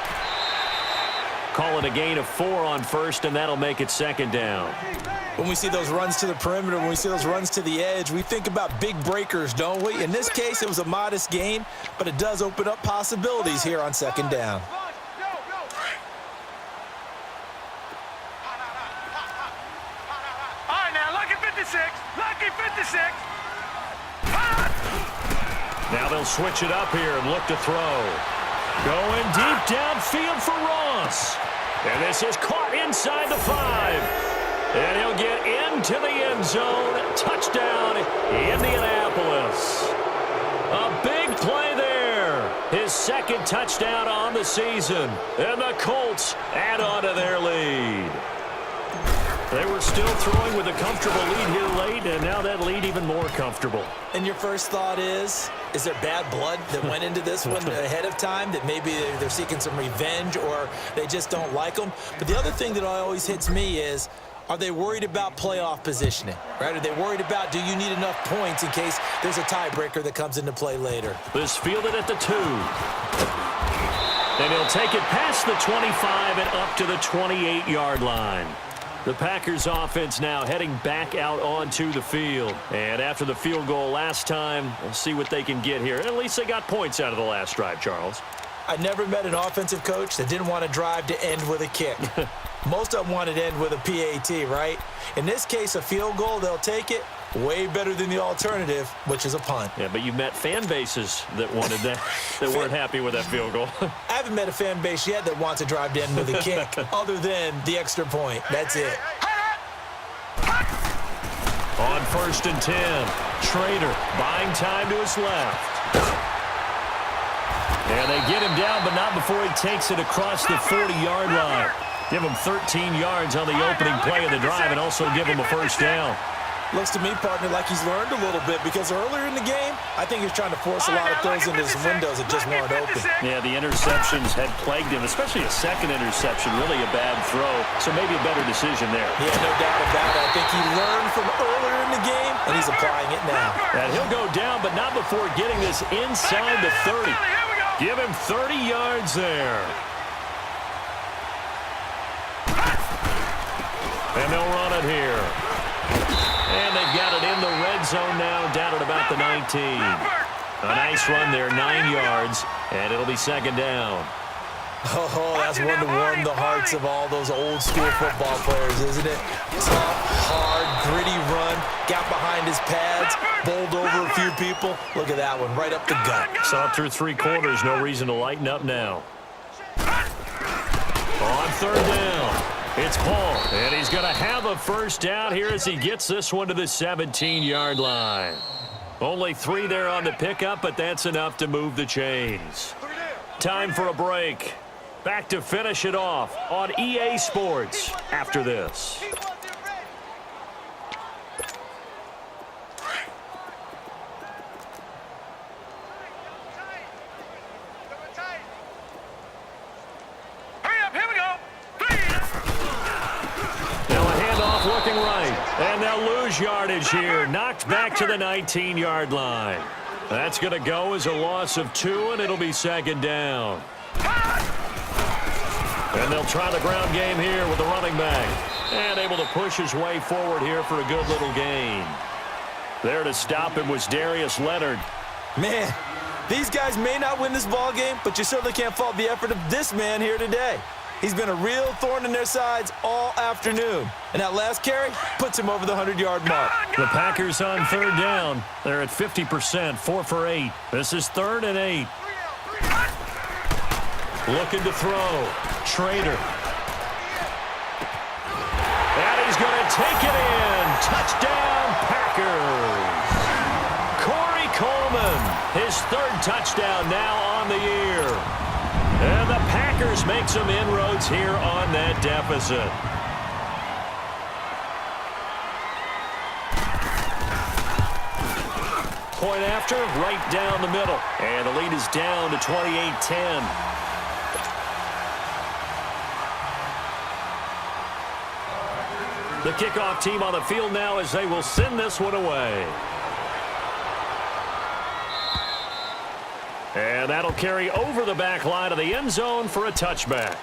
Speaker 2: Call it a gain of 4 on first, and that'll make it second down.
Speaker 1: When we see those runs to the perimeter, when we see those runs to the edge, we think about big breakers, don't we? In this case, it was a modest gain, but it does open up possibilities here on second down.
Speaker 3: Lucky 56.
Speaker 2: Now they'll switch it up here and look to throw. Going deep downfield for Ross. And this is caught inside the 5. And he'll get into the end zone. Touchdown, Indianapolis. A big play there. His second touchdown on the season. And the Colts add on to their lead. They were still throwing with a comfortable lead here late, and now that lead even more comfortable.
Speaker 1: And your first thought is there bad blood that went into this one ahead of time, that maybe they're seeking some revenge or they just don't like them? But the other thing that always hits me is, are they worried about playoff positioning, right? Are they worried about, do you need enough points in case there's a tiebreaker that comes into play later?
Speaker 2: This fielded at the 2. And he'll take it past the 25 and up to the 28-yard line. The Packers offense now heading back out onto the field. And after the field goal last time, we'll see what they can get here. At least they got points out of the last drive, Charles.
Speaker 1: I never met an offensive coach that didn't want to drive to end with a kick. Most of them wanted to end with a PAT, right? In this case, a field goal, they'll take it. Way better than the alternative, which is a punt.
Speaker 2: Yeah, but you met fan bases that wanted that, that weren't happy with that field goal.
Speaker 1: I haven't met a fan base yet that wants to drive to end with a kick, other than the extra point. That's it.
Speaker 2: On 1st and 10, Trader buying time to his left. And they get him down, but not before he takes it across the 40-yard line. Give him 13 yards on the opening play of the drive and also give him a first down.
Speaker 1: Looks to me, partner, like he's learned a little bit, because earlier in the game, I think he was trying to force a lot of throws into some windows that just weren't open.
Speaker 2: Yeah, the interceptions had plagued him, especially a second interception, really a bad throw, so maybe a better decision there.
Speaker 1: Yeah, no doubt about it. I think he learned from earlier in the game, and he's applying it now.
Speaker 2: And he'll go down, but not before getting this inside the 30. Give him 30 yards there. And they'll run it here. And they've got it in the red zone now, down at about the 19. A nice run there, 9 yards, and it'll be second down.
Speaker 1: Oh, that's one to warm the hearts of all those old-school football players, isn't it? Tough, hard, gritty run, got behind his pads, bowled over a few people. Look at that one, right up the gut.
Speaker 2: Saw it through 3 quarters, no reason to lighten up now. On 3rd down, it's Paul, and he's going to have a first down here as he gets this one to the 17-yard line. Only 3 there on the pickup, but that's enough to move the chains. Time for a break. Back to finish it off on EA Sports after this. Looking right, and they'll lose yardage here. Knocked back to the 19-yard line. That's going to go as a loss of 2, and it'll be second down. And they'll try the ground game here with the running back. And able to push his way forward here for a good little gain. There to stop him was Darius Leonard.
Speaker 1: Man, these guys may not win this ball game, but you certainly can't fault the effort of this man here today. He's been a real thorn in their sides all afternoon. And that last carry puts him over the 100-yard mark.
Speaker 2: The Packers on 3rd down. They're at 50%, 4 for 8. This is 3rd and 8. Looking to throw. Trader. And he's going to take it in. Touchdown, Packers. Corey Coleman, his 3rd touchdown now on the year. And the Packers make some inroads here on that deficit. Point after, right down the middle. And the lead is down to 28-10. The kickoff team on the field now as they will send this one away. And that'll carry over the back line of the end zone for a touchback.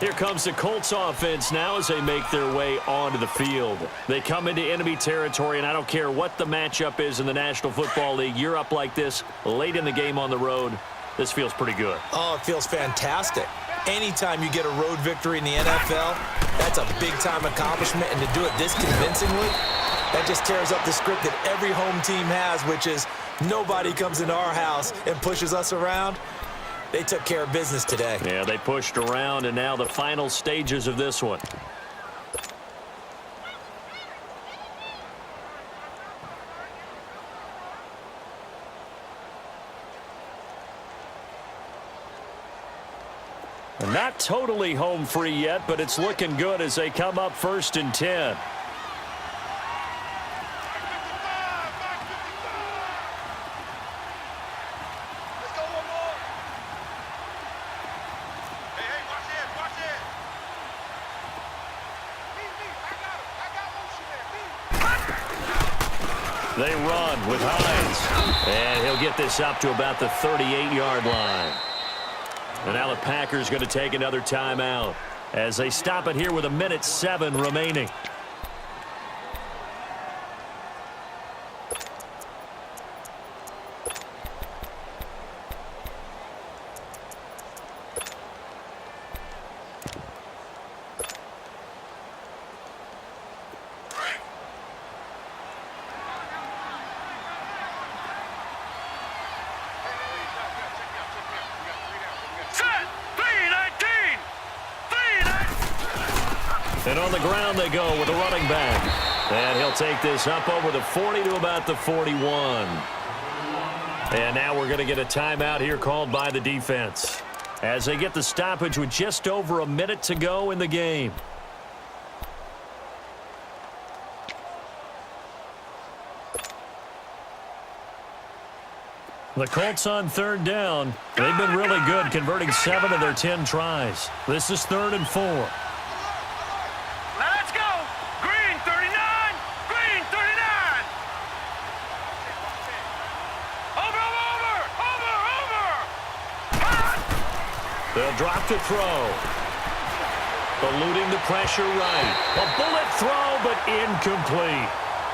Speaker 2: Here comes the Colts offense now as they make their way onto the field. They come into enemy territory, and I don't care what the matchup is in the National Football League. You're up like this late in the game on the road. This feels pretty good.
Speaker 1: Oh, it feels fantastic. Anytime you get a road victory in the NFL, that's a big-time accomplishment, and to do it this convincingly, that just tears up the script that every home team has, which is nobody comes into our house and pushes us around. They took care of business today.
Speaker 2: Yeah, they pushed around, and now the final stages of this one. Not totally home free yet, but it's looking good as they come up 1st and 10. They run with Hines, and he'll get this up to about the 38-yard line. And now the Packers going to take another timeout as they stop it here with 1:07 remaining. And on the ground they go with a running back. And he'll take this up over the 40 to about the 41. And now we're going to get a timeout here called by the defense as they get the stoppage with just over a minute to go in the game. The Colts on 3rd down. They've been really good, converting 7 of their 10 tries. This is 3rd and 4. They'll drop to throw. Eluding the pressure right. A bullet throw, but incomplete.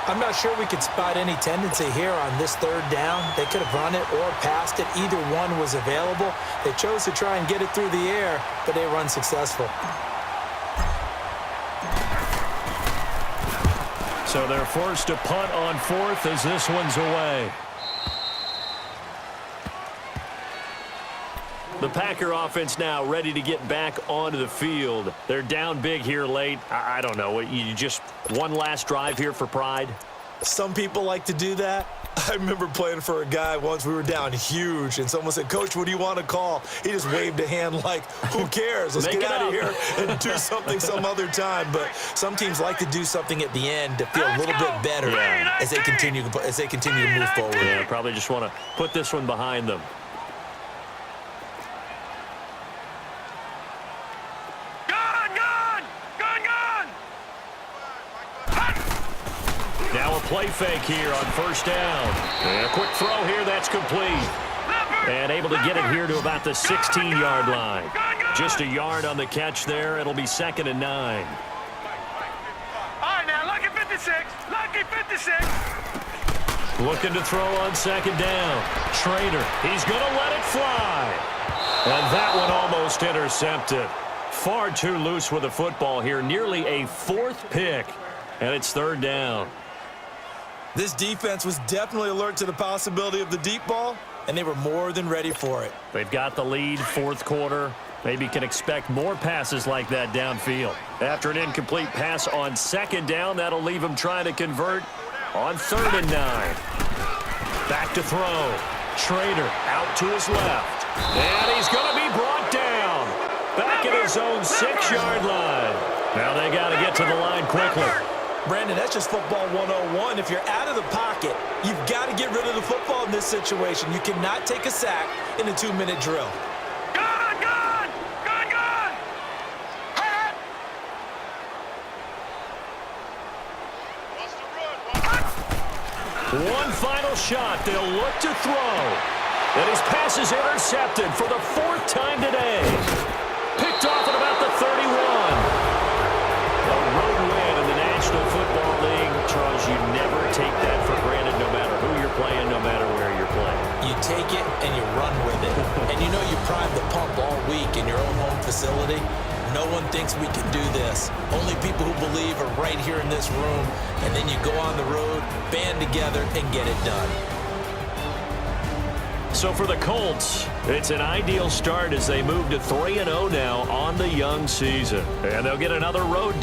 Speaker 1: I'm not sure we could spot any tendency here on this 3rd down. They could have run it or passed it. Either one was available. They chose to try and get it through the air, but they were unsuccessful.
Speaker 2: So they're forced to punt on 4th as this one's away. The Packer offense now ready to get back onto the field. They're down big here late. I don't know. You just one last drive here for pride?
Speaker 1: Some people like to do that. I remember playing for a guy once. We were down huge, and someone said, "Coach, what do you want to call?" He just waved a hand like, who cares? Let's get out of here and do something some other time. But some teams like to do something at the end to feel a little bit better as they continue to move forward.
Speaker 2: Yeah, probably just want to put this one behind them. Now a play fake here on 1st down. And a quick throw here, that's complete. And able to get it here to about the 16-yard line. Just a yard on the catch there. It'll be 2nd and 9.
Speaker 3: All right, now, lucky 56. Lucky 56.
Speaker 2: Looking to throw on 2nd down. Schrader, he's going to let it fly. And that one almost intercepted. Far too loose with the football here. Nearly a 4th pick. And it's 3rd down.
Speaker 1: This defense was definitely alert to the possibility of the deep ball, and they were more than ready for it.
Speaker 2: They've got the lead, 4th quarter. Maybe can expect more passes like that downfield. After an incomplete pass on 2nd down, that'll leave him trying to convert on 3rd and 9. Back to throw. Schrader out to his left. And he's going to be brought down. Back at his own 6-yard line. Now they got to get to the line quickly.
Speaker 1: Brandon, that's just football 101. If you're out of the pocket, you've got to get rid of the football in this situation. You cannot take a sack in a 2-minute drill.
Speaker 3: Gun! Gun! Gun! Gun!
Speaker 2: One final shot. They'll look to throw. And his pass is intercepted for the 4th time today. Picked off at about the 31. A road win in the National Football League. Charles, you never take that for granted no matter who you're playing, no matter where you're playing.
Speaker 1: You take it and you run with it. And you know you prime the pump all week in your own home facility. No one thinks we can do this. Only people who believe are right here in this room. And then you go on the road, band together, and get it done.
Speaker 2: So for the Colts, It's an ideal start as they move to 3-0 now on the young season. And they'll get another road